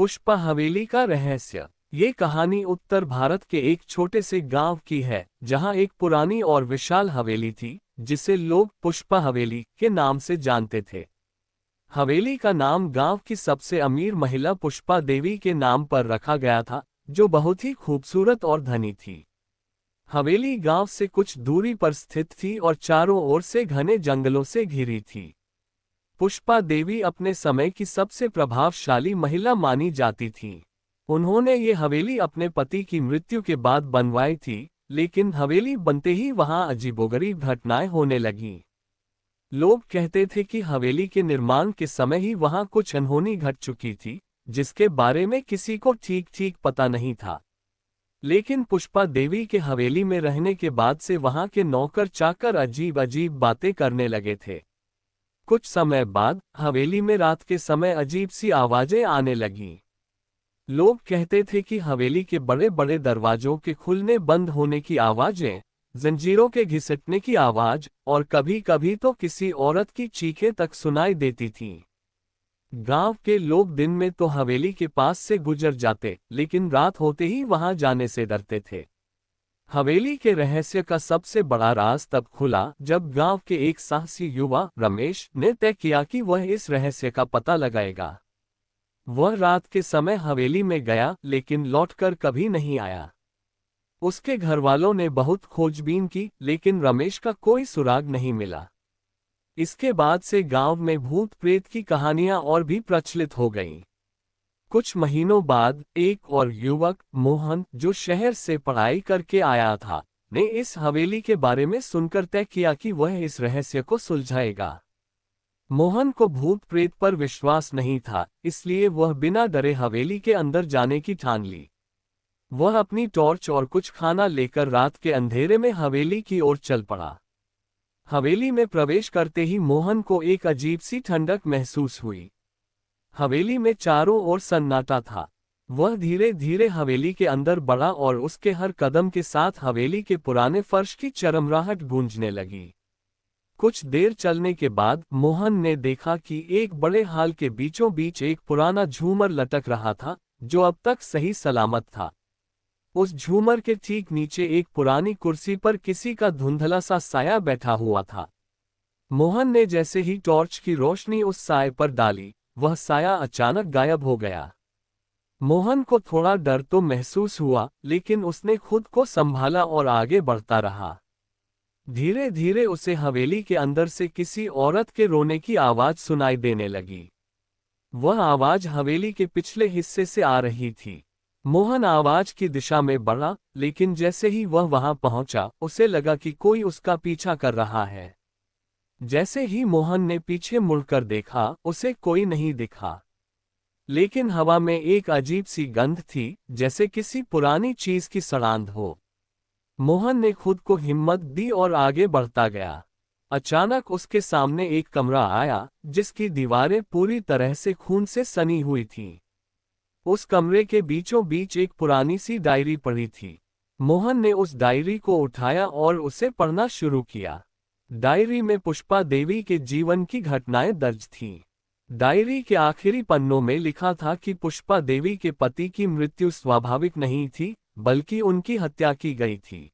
पुष्पा हवेली का रहस्य। ये कहानी उत्तर भारत के एक छोटे से गांव की है, जहां एक पुरानी और विशाल हवेली थी, जिसे लोग पुष्पा हवेली के नाम से जानते थे। हवेली का नाम गांव की सबसे अमीर महिला पुष्पा देवी के नाम पर रखा गया था, जो बहुत ही खूबसूरत और धनी थी। हवेली गांव से कुछ दूरी पर स्थित थी और चारों ओर से घने जंगलों से घिरी थी। पुष्पा देवी अपने समय की सबसे प्रभावशाली महिला मानी जाती थीं। उन्होंने ये हवेली अपने पति की मृत्यु के बाद बनवाई थी, लेकिन हवेली बनते ही वहां अजीबोगरीब घटनाएं होने लगीं। लोग कहते थे कि हवेली के निर्माण के समय ही वहां कुछ अनहोनी घट चुकी थी, जिसके बारे में किसी को ठीक ठीक पता नहीं था। लेकिन पुष्पा देवी के हवेली में रहने के बाद से वहां के नौकर चाकर अजीब अजीब बातें करने लगे थे। कुछ समय बाद हवेली में रात के समय अजीब सी आवाजें आने लगीं। लोग कहते थे कि हवेली के बड़े बड़े दरवाजों के खुलने बंद होने की आवाजें, जंजीरों के घिसटने की आवाज और कभी कभी तो किसी औरत की चीखें तक सुनाई देती थीं। गांव के लोग दिन में तो हवेली के पास से गुजर जाते, लेकिन रात होते ही वहां जाने से डरते थे। हवेली के रहस्य का सबसे बड़ा राज तब खुला जब गांव के एक साहसी युवा रमेश ने तय किया कि वह इस रहस्य का पता लगाएगा। वह रात के समय हवेली में गया, लेकिन लौटकर कभी नहीं आया। उसके घरवालों ने बहुत खोजबीन की, लेकिन रमेश का कोई सुराग नहीं मिला। इसके बाद से गांव में भूत प्रेत की कहानियां और भी प्रचलित हो गईं। कुछ महीनों बाद एक और युवक मोहन, जो शहर से पढ़ाई करके आया था, ने इस हवेली के बारे में सुनकर तय किया कि वह इस रहस्य को सुलझाएगा। मोहन को भूत प्रेत पर विश्वास नहीं था, इसलिए वह बिना डरे हवेली के अंदर जाने की ठान ली। वह अपनी टॉर्च और कुछ खाना लेकर रात के अंधेरे में हवेली की ओर चल पड़ा। हवेली में प्रवेश करते ही मोहन को एक अजीब सी ठंडक महसूस हुई। हवेली में चारों ओर सन्नाटा था। वह धीरे धीरे हवेली के अंदर बढ़ा और उसके हर कदम के साथ हवेली के पुराने फर्श की चरमराहट गूंजने लगी। कुछ देर चलने के बाद मोहन ने देखा कि एक बड़े हाल के बीचों बीच एक पुराना झूमर लटक रहा था, जो अब तक सही सलामत था। उस झूमर के ठीक नीचे एक पुरानी कुर्सी पर किसी का धुंधला सा साया बैठा हुआ था। मोहन ने जैसे ही टॉर्च की रोशनी उस साए पर डाली, वह साया अचानक गायब हो गया। मोहन को थोड़ा डर तो महसूस हुआ, लेकिन उसने खुद को संभाला और आगे बढ़ता रहा। धीरे धीरे उसे हवेली के अंदर से किसी औरत के रोने की आवाज सुनाई देने लगी। वह आवाज हवेली के पिछले हिस्से से आ रही थी। मोहन आवाज की दिशा में बढ़ा, लेकिन जैसे ही वह वहां पहुंचा, उसे लगा कि कोई उसका पीछा कर रहा है। जैसे ही मोहन ने पीछे मुड़कर देखा, उसे कोई नहीं दिखा। लेकिन हवा में एक अजीब सी गंध थी, जैसे किसी पुरानी चीज की सड़ांध हो। मोहन ने खुद को हिम्मत दी और आगे बढ़ता गया। अचानक उसके सामने एक कमरा आया, जिसकी दीवारें पूरी तरह से खून से सनी हुई थीं। उस कमरे के बीचों बीच एक पुरानी सी डायरी पड़ी थी। मोहन ने उस डायरी को उठाया और उसे पढ़ना शुरू किया। डायरी में पुष्पा देवी के जीवन की घटनाएं दर्ज थीं। डायरी के आखिरी पन्नों में लिखा था कि पुष्पा देवी के पति की मृत्यु स्वाभाविक नहीं थी, बल्कि उनकी हत्या की गई थी।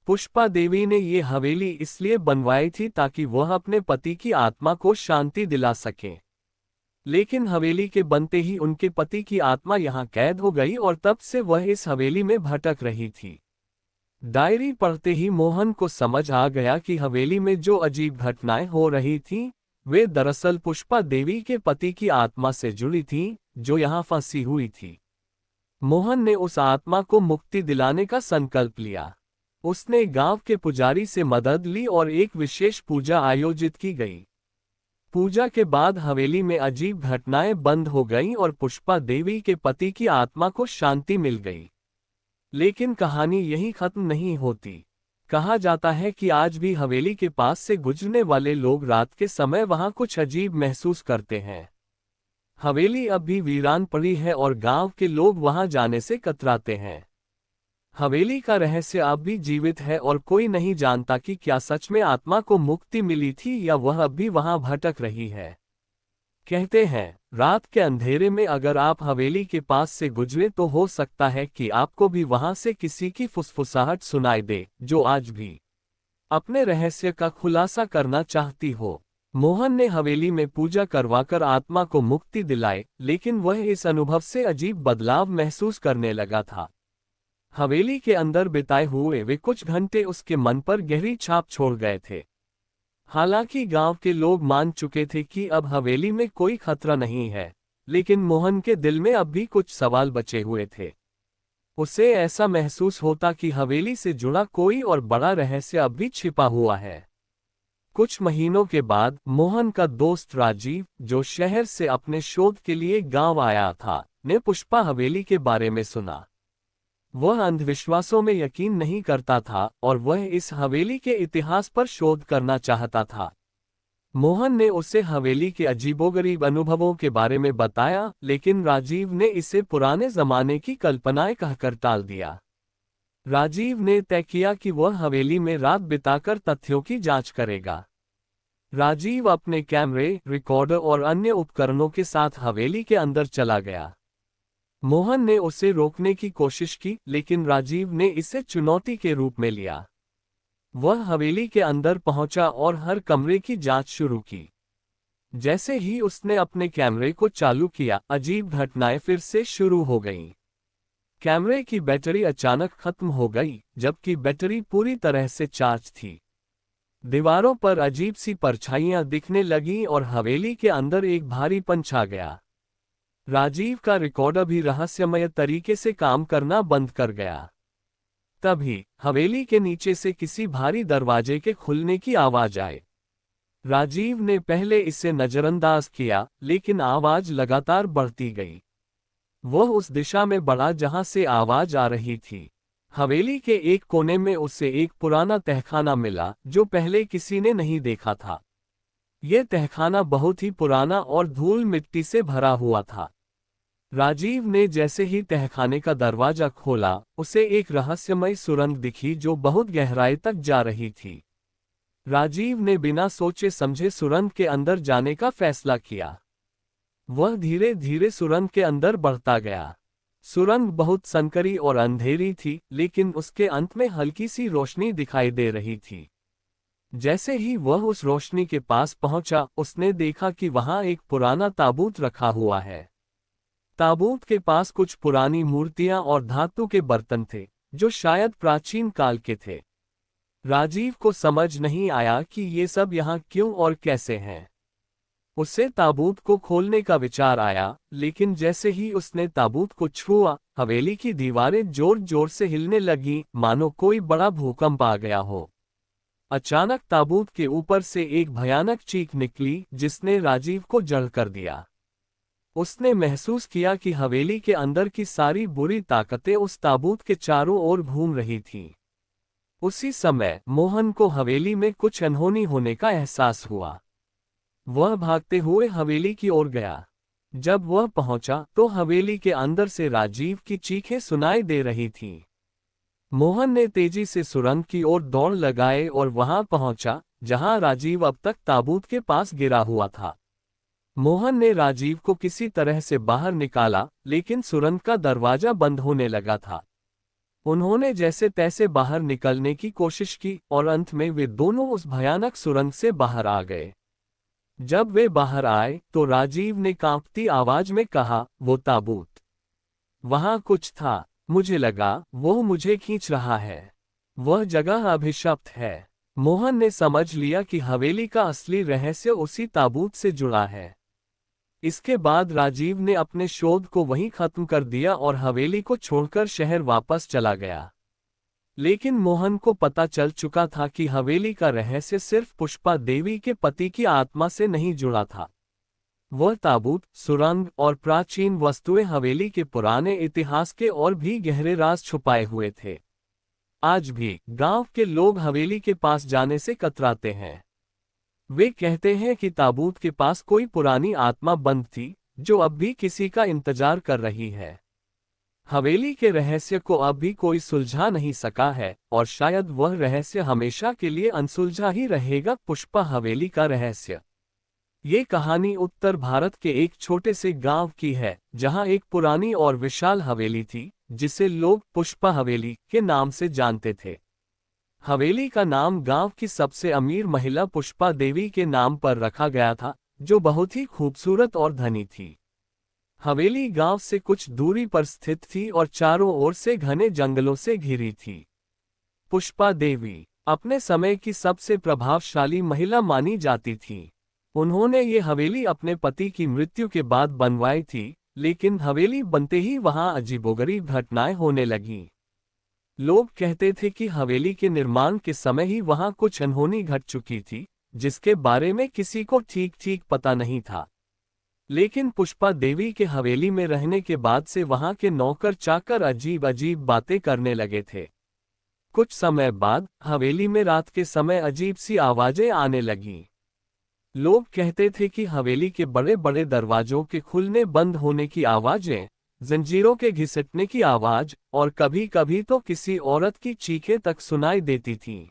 पुष्पा देवी ने ये हवेली इसलिए बनवाई थी ताकि वह अपने पति की आत्मा को शांति दिला सके। लेकिन हवेली के बनते ही उनके पति की आत्मा यहाँ कैद हो गई और तब से वह इस हवेली में भटक रही थी। डायरी पढ़ते ही मोहन को समझ आ गया कि हवेली में जो अजीब घटनाएं हो रही थीं, वे दरअसल पुष्पा देवी के पति की आत्मा से जुड़ी थीं, जो यहाँ फंसी हुई थी। मोहन ने उस आत्मा को मुक्ति दिलाने का संकल्प लिया। उसने गांव के पुजारी से मदद ली और एक विशेष पूजा आयोजित की गई। पूजा के बाद हवेली में अजीब घटनाएं बंद हो गईं और पुष्पा देवी के पति की आत्मा को शांति मिल गई। लेकिन कहानी यहीं खत्म नहीं होती। कहा जाता है कि आज भी हवेली के पास से गुजरने वाले लोग रात के समय वहां कुछ अजीब महसूस करते हैं। हवेली अब भी वीरान पड़ी है और गांव के लोग वहां जाने से कतराते हैं। हवेली का रहस्य अब भी जीवित है और कोई नहीं जानता कि क्या सच में आत्मा को मुक्ति मिली थी या वह अब भी वहां भटक रही है। कहते हैं, रात के अंधेरे में अगर आप हवेली के पास से गुजरे तो हो सकता है कि आपको भी वहां से किसी की फुसफुसाहट सुनाई दे, जो आज भी अपने रहस्य का खुलासा करना चाहती हो। मोहन ने हवेली में पूजा करवाकर आत्मा को मुक्ति दिलाई, लेकिन वह इस अनुभव से अजीब बदलाव महसूस करने लगा था। हवेली के अंदर बिताए हुए वे कुछ घंटे उसके मन पर गहरी छाप छोड़ गए थे। हालांकि गांव के लोग मान चुके थे कि अब हवेली में कोई खतरा नहीं है, लेकिन मोहन के दिल में अब भी कुछ सवाल बचे हुए थे। उसे ऐसा महसूस होता कि हवेली से जुड़ा कोई और बड़ा रहस्य अब भी छिपा हुआ है। कुछ महीनों के बाद मोहन का दोस्त राजीव, जो शहर से अपने शोध के लिए गांव आया था, ने पुष्पा हवेली के बारे में सुना। वह अंधविश्वासों में यकीन नहीं करता था और वह इस हवेली के इतिहास पर शोध करना चाहता था। मोहन ने उसे हवेली के अजीबोगरीब अनुभवों के बारे में बताया, लेकिन राजीव ने इसे पुराने जमाने की कल्पनाएं कहकर टाल दिया। राजीव ने तय किया कि वह हवेली में रात बिताकर तथ्यों की जांच करेगा। राजीव अपने कैमरे, रिकॉर्डर और अन्य उपकरणों के साथ हवेली के अंदर चला गया। मोहन ने उसे रोकने की कोशिश की, लेकिन राजीव ने इसे चुनौती के रूप में लिया। वह हवेली के अंदर पहुंचा और हर कमरे की जांच शुरू की। जैसे ही उसने अपने कैमरे को चालू किया, अजीब घटनाएं फिर से शुरू हो गईं। कैमरे की बैटरी अचानक खत्म हो गई, जबकि बैटरी पूरी तरह से चार्ज थी। दीवारों पर अजीब सी परछाइयां दिखने लगीं और हवेली के अंदर एक भारीपन छा गया। राजीव का रिकॉर्डर भी रहस्यमय तरीके से काम करना बंद कर गया। तभी हवेली के नीचे से किसी भारी दरवाजे के खुलने की आवाज आई। राजीव ने पहले इसे नजरअंदाज किया, लेकिन आवाज लगातार बढ़ती गई। वह उस दिशा में बढ़ा जहां से आवाज आ रही थी। हवेली के एक कोने में उसे एक पुराना तहखाना मिला, जो पहले किसी ने नहीं देखा था। यह तहखाना बहुत ही पुराना और धूल मिट्टी से भरा हुआ था। राजीव ने जैसे ही तहखाने का दरवाजा खोला, उसे एक रहस्यमय सुरंग दिखी जो बहुत गहराई तक जा रही थी। राजीव ने बिना सोचे समझे सुरंग के अंदर जाने का फैसला किया। वह धीरे धीरे सुरंग के अंदर बढ़ता गया। सुरंग बहुत संकरी और अंधेरी थी, लेकिन उसके अंत में हल्की सी रोशनी दिखाई दे रही थी। जैसे ही वह उस रोशनी के पास पहुंचा, उसने देखा कि वहां एक पुराना ताबूत रखा हुआ है। ताबूत के पास कुछ पुरानी मूर्तियां और धातु के बर्तन थे, जो शायद प्राचीन काल के थे। राजीव को समझ नहीं आया कि ये सब यहाँ क्यों और कैसे हैं। उसे ताबूत को खोलने का विचार आया, लेकिन जैसे ही उसने ताबूत को छुआ, हवेली की दीवारें जोर जोर से हिलने लगीं, मानो कोई बड़ा भूकंप आ गया हो। अचानक ताबूत के ऊपर से एक भयानक चीख निकली, जिसने राजीव को जड़ कर दिया। उसने महसूस किया कि हवेली के अंदर की सारी बुरी ताकतें उस ताबूत के चारों ओर घूम रही थीं। उसी समय मोहन को हवेली में कुछ अनहोनी होने का एहसास हुआ। वह भागते हुए हवेली की ओर गया। जब वह पहुंचा तो हवेली के अंदर से राजीव की चीखें सुनाई दे रही थीं। मोहन ने तेजी से सुरंग की ओर दौड़ लगाए और वहां पहुंचा, जहां राजीव अब तक ताबूत के पास गिरा हुआ था। मोहन ने राजीव को किसी तरह से बाहर निकाला, लेकिन सुरंग का दरवाजा बंद होने लगा था। उन्होंने जैसे तैसे बाहर निकलने की कोशिश की और अंत में वे दोनों उस भयानक सुरंग से बाहर आ गए। जब वे बाहर आए तो राजीव ने कांपती आवाज में कहा, वो ताबूत, वहां कुछ था। मुझे लगा वो मुझे खींच रहा है। वह जगह अभिशप्त है। मोहन ने समझ लिया कि हवेली का असली रहस्य उसी ताबूत से जुड़ा है। इसके बाद राजीव ने अपने शोध को वहीं खत्म कर दिया और हवेली को छोड़कर शहर वापस चला गया। लेकिन मोहन को पता चल चुका था कि हवेली का रहस्य सिर्फ पुष्पा देवी के पति की आत्मा से नहीं जुड़ा था। वह ताबूत, सुरंग और प्राचीन वस्तुएं हवेली के पुराने इतिहास के और भी गहरे राज छुपाए हुए थे। आज भी गांव के लोग हवेली के पास जाने से कतराते हैं। वे कहते हैं कि ताबूत के पास कोई पुरानी आत्मा बंद थी, जो अब भी किसी का इंतजार कर रही है। हवेली के रहस्य को अब भी कोई सुलझा नहीं सका है, और शायद वह रहस्य हमेशा के लिए अनसुलझा ही रहेगा। पुष्पा हवेली का रहस्य। ये कहानी उत्तर भारत के एक छोटे से गांव की है, जहां एक पुरानी और विशाल हवेली थी, जिसे लोग पुष्पा हवेली के नाम से जानते थे। हवेली का नाम गांव की सबसे अमीर महिला पुष्पा देवी के नाम पर रखा गया था, जो बहुत ही खूबसूरत और धनी थी। हवेली गांव से कुछ दूरी पर स्थित थी और चारों ओर से घने जंगलों से घिरी थी। पुष्पा देवी अपने समय की सबसे प्रभावशाली महिला मानी जाती थी। उन्होंने ये हवेली अपने पति की मृत्यु के बाद बनवाई थी, लेकिन हवेली बनते ही वहां अजीबोगरीब घटनाएं होने लगीं। लोग कहते थे कि हवेली के निर्माण के समय ही वहां कुछ अनहोनी घट चुकी थी, जिसके बारे में किसी को ठीक ठीक पता नहीं था। लेकिन पुष्पा देवी के हवेली में रहने के बाद से वहां के नौकर चाकर अजीब अजीब बातें करने लगे थे। कुछ समय बाद हवेली में रात के समय अजीब सी आवाजें आने लगीं। लोग कहते थे कि हवेली के बड़े बड़े दरवाजों के खुलने बंद होने की आवाजें, जंजीरों के घिसटने की आवाज और कभी कभी तो किसी औरत की चीखें तक सुनाई देती थीं।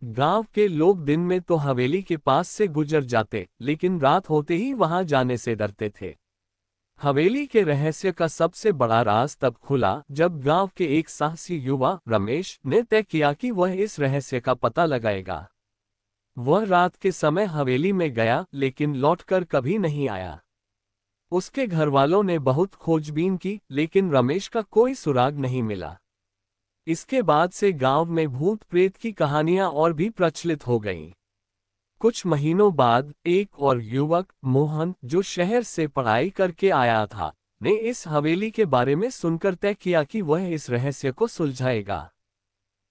गांव के लोग दिन में तो हवेली के पास से गुजर जाते, लेकिन रात होते ही वहां जाने से डरते थे। हवेली के रहस्य का सबसे बड़ा राज तब खुला जब गांव के एक साहसी युवा रमेश ने तय किया कि वह इस रहस्य का पता लगाएगा। वह रात के समय हवेली में गया, लेकिन लौटकर कभी नहीं आया। उसके घरवालों ने बहुत खोजबीन की, लेकिन रमेश का कोई सुराग नहीं मिला। इसके बाद से गांव में भूत प्रेत की कहानियां और भी प्रचलित हो गईं। कुछ महीनों बाद एक और युवक मोहन, जो शहर से पढ़ाई करके आया था, ने इस हवेली के बारे में सुनकर तय किया कि वह इस रहस्य को सुलझाएगा।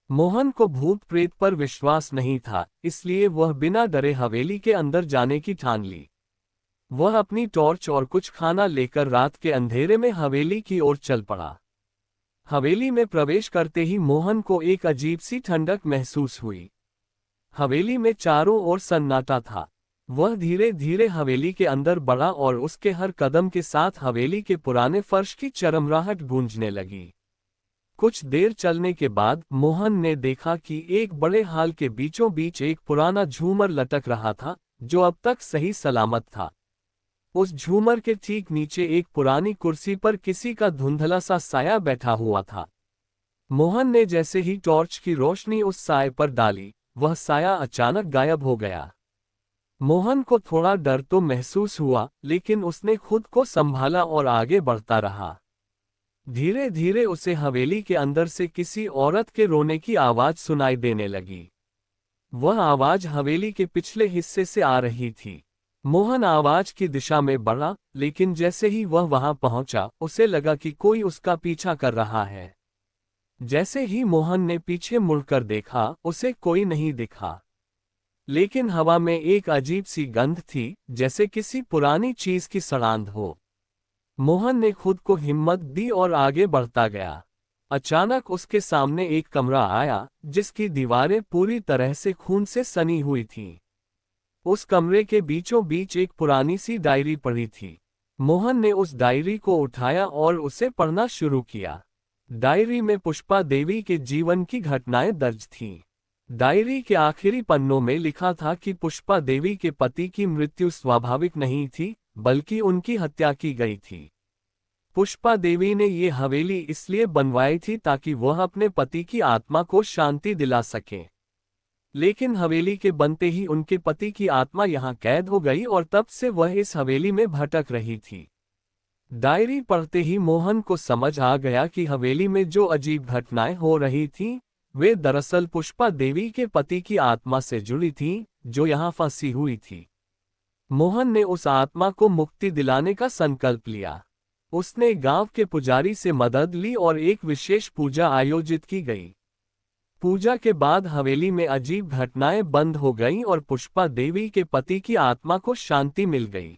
मोहन को भूत प्रेत पर विश्वास नहीं था, इसलिए वह बिना डरे हवेली के अंदर जाने की ठान ली। वह अपनी टॉर्च और कुछ खाना लेकर रात के अंधेरे में हवेली की ओर चल पड़ा। हवेली में प्रवेश करते ही मोहन को एक अजीब सी ठंडक महसूस हुई। हवेली में चारों ओर सन्नाटा था। वह धीरे धीरे हवेली के अंदर बढ़ा और उसके हर कदम के साथ हवेली के पुराने फर्श की चरमराहट गूंजने लगी। कुछ देर चलने के बाद मोहन ने देखा कि एक बड़े हाल के बीचों बीच एक पुराना झूमर लटक रहा था, जो अब तक सही सलामत था। उस झूमर के ठीक नीचे एक पुरानी कुर्सी पर किसी का धुंधला सा साया बैठा हुआ था। मोहन ने जैसे ही टॉर्च की रोशनी उस साए पर डाली, वह साया अचानक गायब हो गया। मोहन को थोड़ा डर तो महसूस हुआ, लेकिन उसने खुद को संभाला और आगे बढ़ता रहा। धीरे धीरे उसे हवेली के अंदर से किसी औरत के रोने की आवाज सुनाई देने लगी। वह आवाज हवेली के पिछले हिस्से से आ रही थी। मोहन आवाज की दिशा में बढ़ा, लेकिन जैसे ही वह वहां पहुंचा, उसे लगा कि कोई उसका पीछा कर रहा है। जैसे ही मोहन ने पीछे मुड़कर देखा, उसे कोई नहीं दिखा। लेकिन हवा में एक अजीब सी गंध थी, जैसे किसी पुरानी चीज की सड़ांध हो। मोहन ने खुद को हिम्मत दी और आगे बढ़ता गया। अचानक उसके सामने एक कमरा आया, जिसकी दीवारें पूरी तरह से खून से सनी हुई थीं। उस कमरे के बीचों बीच एक पुरानी सी डायरी पड़ी थी। मोहन ने उस डायरी को उठाया और उसे पढ़ना शुरू किया। डायरी में पुष्पा देवी के जीवन की घटनाएं दर्ज थीं। डायरी के आखिरी पन्नों में लिखा था कि पुष्पा देवी के पति की मृत्यु स्वाभाविक नहीं थी, बल्कि उनकी हत्या की गई थी। पुष्पा देवी ने ये हवेली इसलिए बनवाई थी ताकि वह अपने पति की आत्मा को शांति दिला सके। लेकिन हवेली के बनते ही उनके पति की आत्मा यहाँ कैद हो गई और तब से वह इस हवेली में भटक रही थी। डायरी पढ़ते ही मोहन को समझ आ गया कि हवेली में जो अजीब घटनाएं हो रही थीं, वे दरअसल पुष्पा देवी के पति की आत्मा से जुड़ी थीं, जो यहाँ फंसी हुई थी। मोहन ने उस आत्मा को मुक्ति दिलाने का संकल्प लिया। उसने गांव के पुजारी से मदद ली और एक विशेष पूजा आयोजित की गई। पूजा के बाद हवेली में अजीब घटनाएं बंद हो गईं और पुष्पा देवी के पति की आत्मा को शांति मिल गई।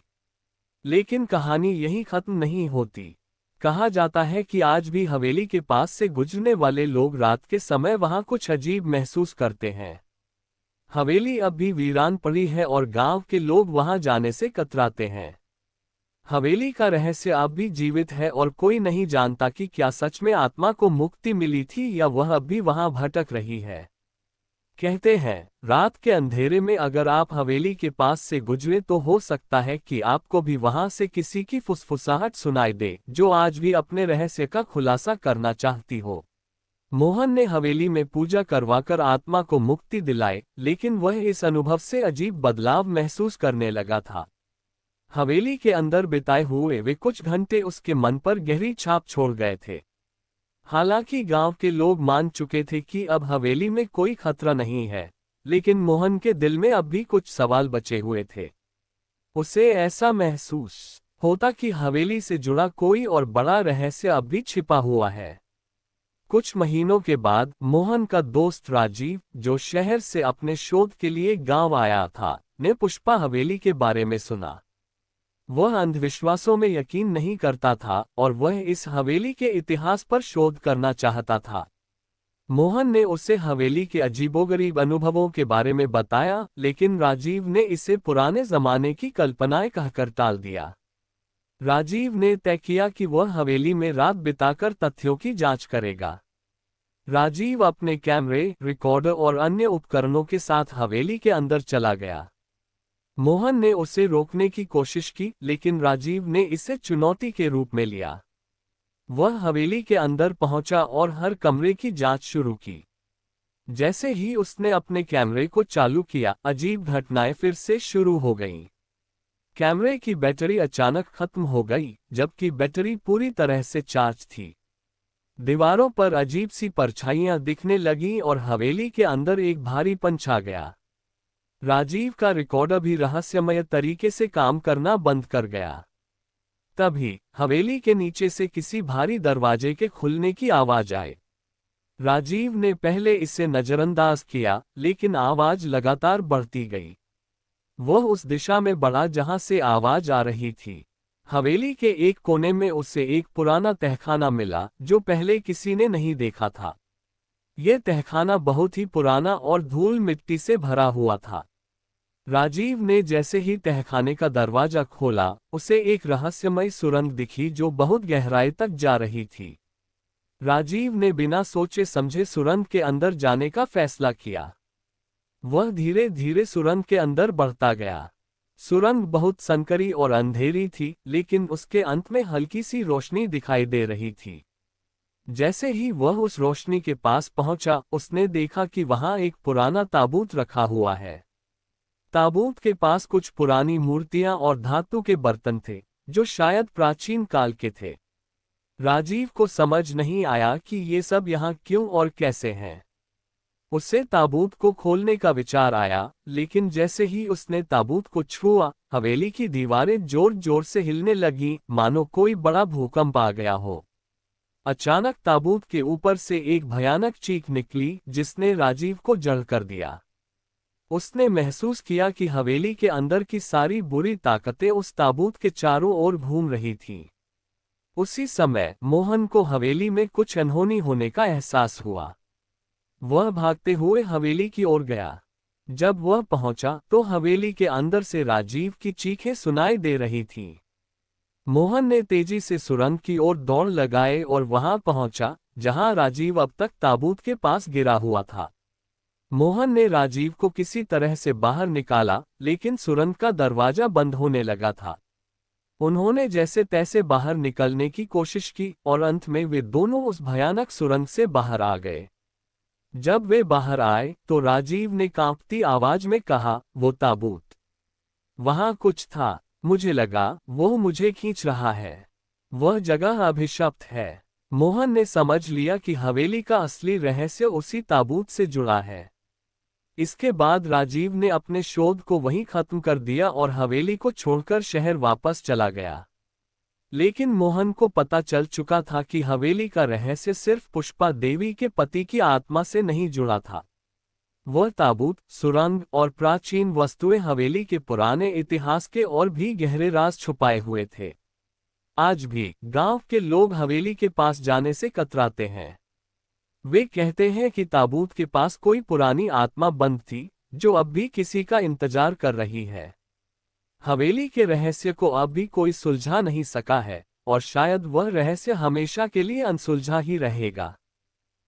लेकिन कहानी यहीं खत्म नहीं होती। कहा जाता है कि आज भी हवेली के पास से गुजरने वाले लोग रात के समय वहां कुछ अजीब महसूस करते हैं। हवेली अब भी वीरान पड़ी है और गांव के लोग वहां जाने से कतराते हैं। हवेली का रहस्य अब भी जीवित है और कोई नहीं जानता कि क्या सच में आत्मा को मुक्ति मिली थी या वह अब भी वहां भटक रही है। कहते हैं, रात के अंधेरे में अगर आप हवेली के पास से गुजरे तो हो सकता है कि आपको भी वहां से किसी की फुसफुसाहट सुनाई दे जो आज भी अपने रहस्य का खुलासा करना चाहती हो। मोहन ने हवेली में पूजा करवाकर आत्मा को मुक्ति दिलाई, लेकिन वह इस अनुभव से अजीब बदलाव महसूस करने लगा था। हवेली के अंदर बिताए हुए वे कुछ घंटे उसके मन पर गहरी छाप छोड़ गए थे। हालांकि गांव के लोग मान चुके थे कि अब हवेली में कोई खतरा नहीं है, लेकिन मोहन के दिल में अब भी कुछ सवाल बचे हुए थे। उसे ऐसा महसूस होता कि हवेली से जुड़ा कोई और बड़ा रहस्य अब भी छिपा हुआ है। कुछ महीनों के बाद मोहन का दोस्त राजीव, जो शहर से अपने शोध के लिए गांव आया था, ने पुष्पा हवेली के बारे में सुना। वह अंधविश्वासों में यकीन नहीं करता था और वह इस हवेली के इतिहास पर शोध करना चाहता था। मोहन ने उसे हवेली के अजीबोगरीब अनुभवों के बारे में बताया, लेकिन राजीव ने इसे पुराने जमाने की कल्पनाएं कहकर टाल दिया। राजीव ने तय किया कि वह हवेली में रात बिताकर तथ्यों की जांच करेगा। राजीव अपने कैमरे, रिकॉर्डर और अन्य उपकरणों के साथ हवेली के अंदर चला गया। मोहन ने उसे रोकने की कोशिश की, लेकिन राजीव ने इसे चुनौती के रूप में लिया। वह हवेली के अंदर पहुंचा और हर कमरे की जांच शुरू की। जैसे ही उसने अपने कैमरे को चालू किया, अजीब घटनाएं फिर से शुरू हो गईं। कैमरे की बैटरी अचानक खत्म हो गई, जबकि बैटरी पूरी तरह से चार्ज थी। दीवारों पर अजीब सी परछाइयां दिखने लगीं और हवेली के अंदर एक भारीपन छा गया। राजीव का रिकॉर्डर भी रहस्यमय तरीके से काम करना बंद कर गया। तभी हवेली के नीचे से किसी भारी दरवाजे के खुलने की आवाज आई। राजीव ने पहले इसे नजरअंदाज किया, लेकिन आवाज लगातार बढ़ती गई। वह उस दिशा में बढ़ा जहां से आवाज आ रही थी। हवेली के एक कोने में उसे एक पुराना तहखाना मिला जो पहले किसी ने नहीं देखा था। यह तहखाना बहुत ही पुराना और धूल मिट्टी से भरा हुआ था। राजीव ने जैसे ही तहखाने का दरवाजा खोला, उसे एक रहस्यमय सुरंग दिखी जो बहुत गहराई तक जा रही थी। राजीव ने बिना सोचे समझे सुरंग के अंदर जाने का फैसला किया। वह धीरे धीरे सुरंग के अंदर बढ़ता गया। सुरंग बहुत संकरी और अंधेरी थी, लेकिन उसके अंत में हल्की सी रोशनी दिखाई दे रही थी। जैसे ही वह उस रोशनी के पास पहुंचा, उसने देखा कि वहां एक पुराना ताबूत रखा हुआ है। ताबूत के पास कुछ पुरानी मूर्तियां और धातु के बर्तन थे, जो शायद प्राचीन काल के थे। राजीव को समझ नहीं आया कि ये सब यहाँ क्यों और कैसे हैं। उसे ताबूत को खोलने का विचार आया, लेकिन जैसे ही उसने ताबूत को छुआ, हवेली की दीवारें जोर जोर से हिलने लगीं, मानो कोई बड़ा भूकंप आ गया हो। अचानक ताबूत के ऊपर से एक भयानक चीख निकली, जिसने राजीव को जड़ कर दिया। उसने महसूस किया कि हवेली के अंदर की सारी बुरी ताकतें उस ताबूत के चारों ओर घूम रही थीं। उसी समय मोहन को हवेली में कुछ अनहोनी होने का एहसास हुआ। वह भागते हुए हवेली की ओर गया। जब वह पहुंचा तो हवेली के अंदर से राजीव की चीखें सुनाई दे रही थीं। मोहन ने तेजी से सुरंग की ओर दौड़ लगाए और वहां पहुंचा, जहां राजीव अब तक ताबूत के पास गिरा हुआ था। मोहन ने राजीव को किसी तरह से बाहर निकाला, लेकिन सुरंग का दरवाजा बंद होने लगा था। उन्होंने जैसे तैसे बाहर निकलने की कोशिश की और अंत में वे दोनों उस भयानक सुरंग से बाहर आ गए। जब वे बाहर आए तो राजीव ने कांपती आवाज में कहा, वो ताबूत, वहां कुछ था। मुझे लगा वो मुझे खींच रहा है। वह जगह अभिशप्त है। मोहन ने समझ लिया कि हवेली का असली रहस्य उसी ताबूत से जुड़ा है। इसके बाद राजीव ने अपने शोध को वहीं खत्म कर दिया और हवेली को छोड़कर शहर वापस चला गया। लेकिन मोहन को पता चल चुका था कि हवेली का रहस्य सिर्फ पुष्पा देवी के पति की आत्मा से नहीं जुड़ा था। वह ताबूत, सुरंग और प्राचीन वस्तुएं हवेली के पुराने इतिहास के और भी गहरे राज छुपाए हुए थे। आज भी गांव के लोग हवेली के पास जाने से कतराते हैं। वे कहते हैं कि ताबूत के पास कोई पुरानी आत्मा बंद थी, जो अब भी किसी का इंतजार कर रही है। हवेली के रहस्य को अब भी कोई सुलझा नहीं सका है, और शायद वह रहस्य हमेशा के लिए अनसुलझा ही रहेगा।